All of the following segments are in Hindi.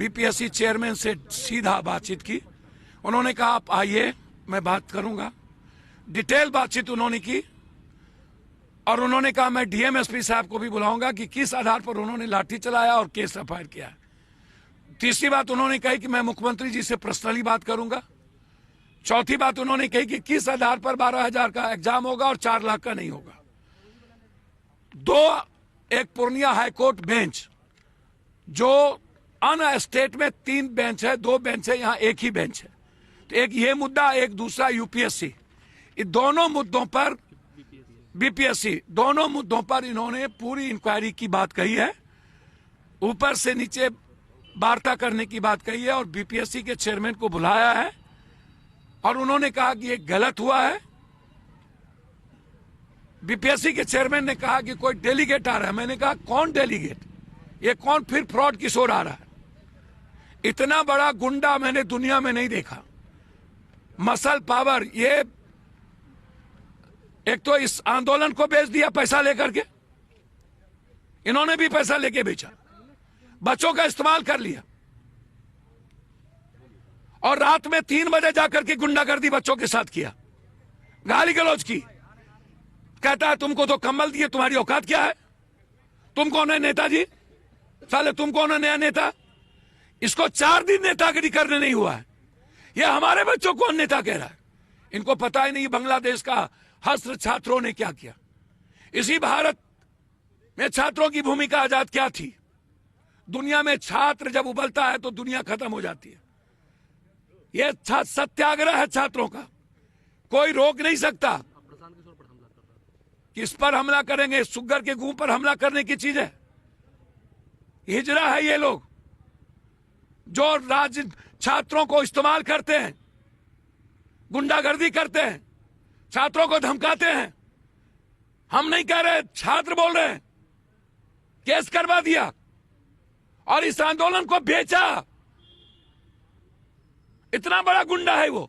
बीपीएससी चेयरमैन से सीधा बातचीत की। उन्होंने कहा आप आइए, मैं बात करूंगा। डिटेल बातचीत उन्होंने की और उन्होंने कहा मैं डीएमएसपी साहब को भी बुलाऊंगा कि किस आधार पर उन्होंने लाठी चलाया और केस एफआईआर किया। तीसरी बात उन्होंने कही कि मैं मुख्यमंत्री जी से पर्सनली बात करूंगा। चौथी बात उन्होंने कही कि किस आधार पर 12,000 का एग्जाम होगा और 4 लाख का नहीं होगा। एक पूर्णिया हाईकोर्ट बेंच, जो अन स्टेट में 3 बेंच है, 2 बेंच है, यहां एक ही बेंच है। तो एक ये मुद्दा, एक दूसरा यूपीएससी, इन दोनों मुद्दों पर बीपीएससी, दोनों मुद्दों पर इन्होंने पूरी इंक्वायरी की बात कही है, ऊपर से नीचे वार्ता करने की बात कही है और बीपीएससी के चेयरमैन को बुलाया है और उन्होंने कहा कि ये गलत हुआ है। बीपीएससी के चेयरमैन ने कहा कि कोई डेलीगेट आ रहा है। मैंने कहा कौन डेलीगेट, ये कौन फिर फ्रॉड की ओर आ रहा है? इतना बड़ा गुंडा मैंने दुनिया में नहीं देखा। मसल पावर, ये एक तो इस आंदोलन को बेच दिया पैसा लेकर के, इन्होंने भी पैसा लेके बेचा, बच्चों का इस्तेमाल कर लिया और रात में 3 बजे जाकर के गुंडागर्दी बच्चों के साथ किया, गाली गलौज की। कहता है तुमको तो कम्बल दिए, तुम्हारी औकात क्या है? तुम कौन है नेताजी? साले तुम कौन है नया नेता? इसको 4 दिन नेतागिरी करने नहीं हुआ है, ये हमारे बच्चों को नेता कह रहा है। इनको पता ही नहीं बांग्लादेश का हस्त्र छात्रों ने क्या किया। इसी भारत में छात्रों की भूमिका आजाद क्या थी? दुनिया में छात्र जब उबलता है तो दुनिया खत्म हो जाती है। यह सत्याग्रह है छात्रों का, कोई रोक नहीं सकता। किस पर हमला करेंगे? सुगर के गुह पर हमला करने की चीज है? हिजरा है ये लोग जो राज्य छात्रों को इस्तेमाल करते हैं, गुंडागर्दी करते हैं, छात्रों को धमकाते हैं। हम नहीं कह रहे, छात्र बोल रहे हैं। केस करवा दिया और इस आंदोलन को बेचा। इतना बड़ा गुंडा है वो।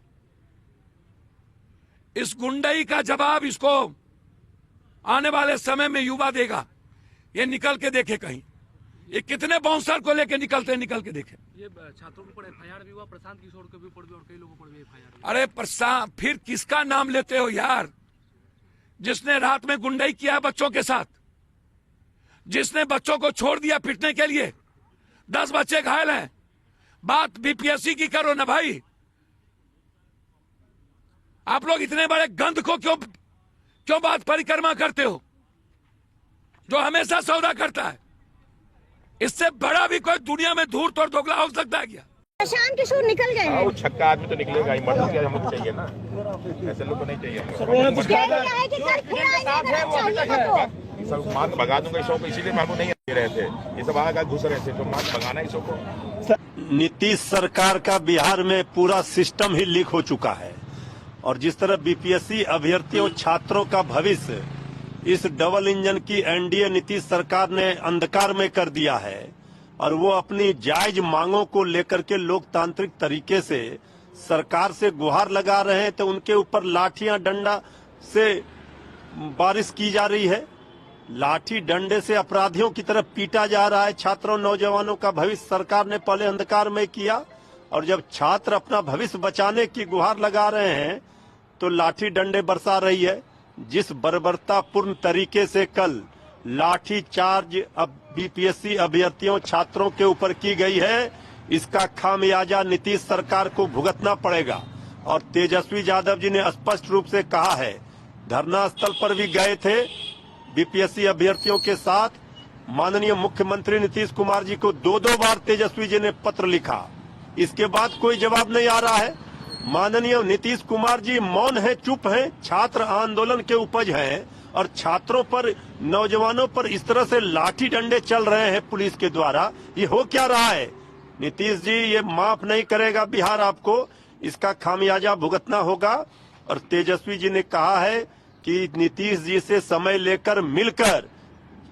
इस गुंडाई का जवाब इसको आने वाले समय में युवा देगा। ये निकल के देखे कहीं, ये कितने बाउंसर को लेके निकल के देखे। ये छात्रों पर एफआईआर भी हुआ, प्रशांत किशोर के भी ऊपर भी और कई लोगों पर भी एफआईआर। अरे प्रशांत, फिर किसका नाम लेते हो यार? जिसने रात में गुंडाई किया बच्चों के साथ, जिसने बच्चों को छोड़ दिया पिटने के लिए, 10 बच्चे घायल हैं। बात बीपीएससी की करो ना भाई। आप लोग इतने बड़े गंध को क्यों बात परिक्रमा करते हो, जो हमेशा सौदा करता है? इससे बड़ा भी कोई दुनिया में धूर्त और दोगला हो सकता है क्या? प्रशांत किशोर निकल गए हैं। वो छक्का आदमी तो निकलेगा ही, मर्द क्या हमको चाहिए ना, ऐसे लोग को नहीं चाहिए। सब मार भगा दूंगा इसो को, इसीलिए मार को नहीं दे रहे थे। ये सब आगे घुस रहे थे तो मार भगाना इसो को। नीतीश सरकार का बिहार में पूरा सिस्टम ही लीक हो चुका है और जिस तरह बीपीएससी अभ्यर्थियों छात्रों का भविष्य इस डबल इंजन की एनडीए नीतीश सरकार ने अंधकार में कर दिया है और वो अपनी जायज मांगों को लेकर के लोकतांत्रिक तरीके से सरकार से गुहार लगा रहे हैं, तो उनके ऊपर लाठियां डंडा से बारिश की जा रही है। लाठी डंडे से अपराधियों की तरफ पीटा जा रहा है। छात्रों नौजवानों का भविष्य सरकार ने पहले अंधकार में किया और जब छात्र अपना भविष्य बचाने की गुहार लगा रहे हैं तो लाठी डंडे बरसा रही है। जिस बर्बरतापूर्ण तरीके से कल लाठी चार्ज अब बीपीएससी अभ्यर्थियों छात्रों के ऊपर की गई है, इसका खामियाजा नीतीश सरकार को भुगतना पड़ेगा। और तेजस्वी यादव जी ने स्पष्ट रूप से कहा है, धरना स्थल पर भी गए थे बीपीएससी अभ्यर्थियों के साथ। माननीय मुख्यमंत्री नीतीश कुमार जी को 2-2 बार तेजस्वी जी ने पत्र लिखा, इसके बाद कोई जवाब नहीं आ रहा है। माननीय नीतीश कुमार जी मौन है, चुप हैं। छात्र आंदोलन के उपज हैं और छात्रों पर, नौजवानों पर इस तरह से लाठी डंडे चल रहे हैं पुलिस के द्वारा। ये हो क्या रहा है? नीतीश जी ये माफ नहीं करेगा बिहार आपको, इसका खामियाजा भुगतना होगा। और तेजस्वी जी ने कहा है कि नीतीश जी से समय लेकर मिलकर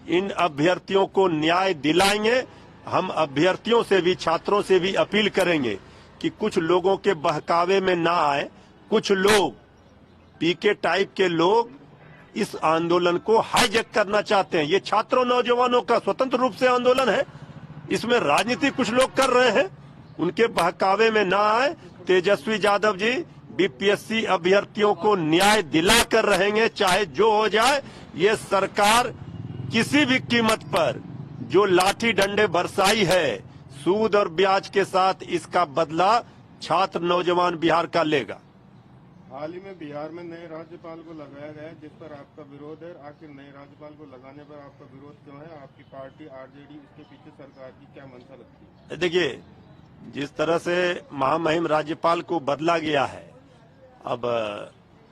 इन अभ्यर्थियों को न्याय दिलाएंगे। हम अभ्यर्थियों से भी, छात्रों से भी अपील करेंगे कि कुछ लोगों के बहकावे में ना आए। कुछ लोग, पीके टाइप के लोग इस आंदोलन को हाईजैक करना चाहते हैं। ये छात्रों नौजवानों का स्वतंत्र रूप से आंदोलन है, इसमें राजनीति कुछ लोग कर रहे हैं, उनके बहकावे में ना आए। तेजस्वी यादव जी बीपीएससी अभ्यर्थियों को न्याय दिला कर रहेंगे, चाहे जो हो जाए। ये सरकार किसी भी कीमत पर जो लाठी डंडे बरसाई है सूद और ब्याज के साथ, इसका बदला छात्र नौजवान बिहार का लेगा। हाल ही में बिहार में नए राज्यपाल को लगाया गया, जिस पर आपका विरोध है। आखिर नए राज्यपाल को लगाने पर आपका विरोध क्यों है? आपकी पार्टी आरजेडी, इसके पीछे सरकार की क्या मंशा लगती है? देखिए, जिस तरह से महामहिम राज्यपाल को बदला गया है, अब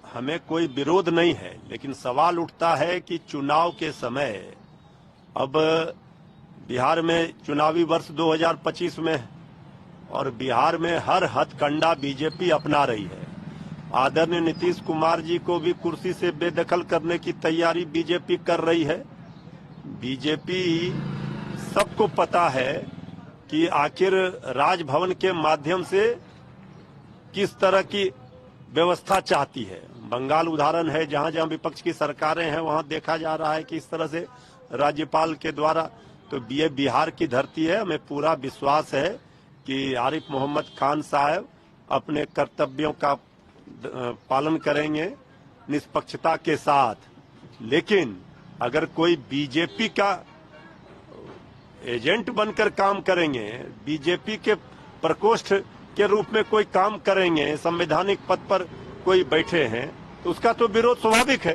हमें कोई विरोध नहीं है, लेकिन सवाल उठता है कि चुनाव के समय, अब बिहार में चुनावी वर्ष 2025 में और बिहार में हर हथकंडा बीजेपी अपना रही है। आदरणीय नीतीश कुमार जी को भी कुर्सी से बेदखल करने की तैयारी बीजेपी कर रही है। बीजेपी सबको पता है कि आखिर राजभवन के माध्यम से किस तरह की व्यवस्था चाहती है। बंगाल उदाहरण है, जहां जहां विपक्ष की सरकारें हैं वहां देखा जा रहा है कि इस तरह से राज्यपाल के द्वारा। तो ये बिहार की धरती है, हमें पूरा विश्वास है कि आरिफ मोहम्मद खान साहब अपने कर्तव्यों का पालन करेंगे निष्पक्षता के साथ। लेकिन अगर कोई बीजेपी का एजेंट बनकर काम करेंगे, बीजेपी के प्रकोष्ठ के रूप में कोई काम करेंगे, संवैधानिक पद पर कोई बैठे हैं, तो उसका तो विरोध स्वाभाविक है।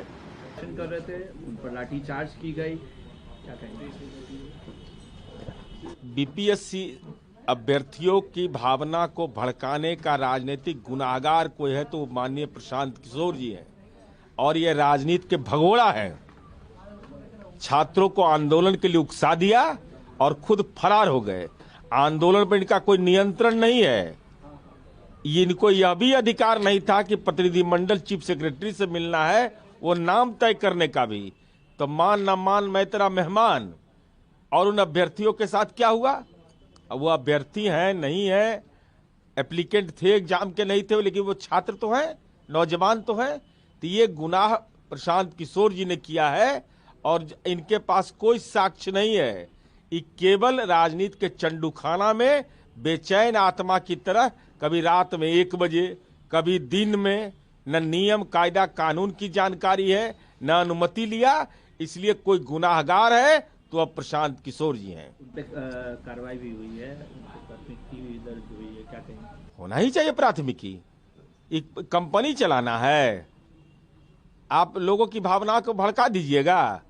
कर रहे थे, उन पर लाठीचार्ज की गई, क्या कहेंगे? बीपीएससी अभ्यर्थियों की भावना को भड़काने का राजनीतिक गुनाहगार कोई है तो माननीय प्रशांत किशोर जी हैं, और ये राजनीति के भगोड़ा है। छात्रों को आंदोलन के लिए उकसा दिया और खुद फरार हो गए। आंदोलन पर इनका कोई नियंत्रण नहीं है। इनको यह भी अधिकार नहीं था कि प्रतिनिधिमंडल चीफ सेक्रेटरी से मिलना है, वो नाम तय करने का भी। तो मान न मान मैं तेरा मेहमान। और उन अभ्यर्थियों के साथ क्या हुआ? अब वो अभ्यर्थी हैं नहीं है, एप्लीकेंट थे, एग्जाम के नहीं थे, लेकिन वो छात्र तो हैं, नौजवान तो हैं। तो ये गुनाह प्रशांत किशोर जी ने किया है और इनके पास कोई साक्ष्य नहीं है। ये केवल राजनीति के चंडूखाना में बेचैन आत्मा की तरह कभी रात में 1 बजे, कभी दिन में, न नियम कायदा कानून की जानकारी है, न अनुमति लिया, इसलिए कोई गुनाहगार है तो अब प्रशांत किशोर जी हैं। कार्रवाई भी हुई है, प्राथमिकी भी दर्ज हुई है, क्या कहेंगे? होना ही चाहिए प्राथमिकी। एक कंपनी चलाना है, आप लोगों की भावना को भड़का दीजिएगा,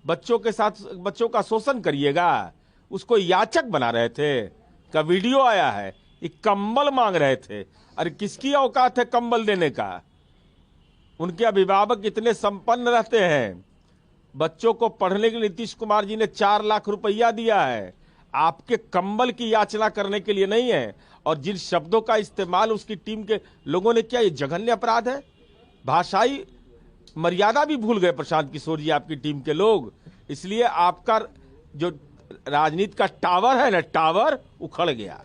बच्चों के साथ बच्चों का शोषण करिएगा, उसको याचक बना रहे थे। का वीडियो आया है, एक कंबल मांग रहे थे। अरे किसकी औकात है कंबल देने का? उनके अभिभावक इतने संपन्न रहते हैं, बच्चों को पढ़ने के लिए नीतीश कुमार जी ने 4 लाख रुपया दिया है, आपके कंबल की याचना करने के लिए नहीं है। और जिन शब्दों का इस्तेमाल उसकी टीम के लोगों ने किया, ये जघन्य अपराध है। भाषाई मर्यादा भी भूल गए प्रशांत किशोर जी, आपकी टीम के लोग। इसलिए आपका जो राजनीति का टावर है ना, टावर उखड़ गया।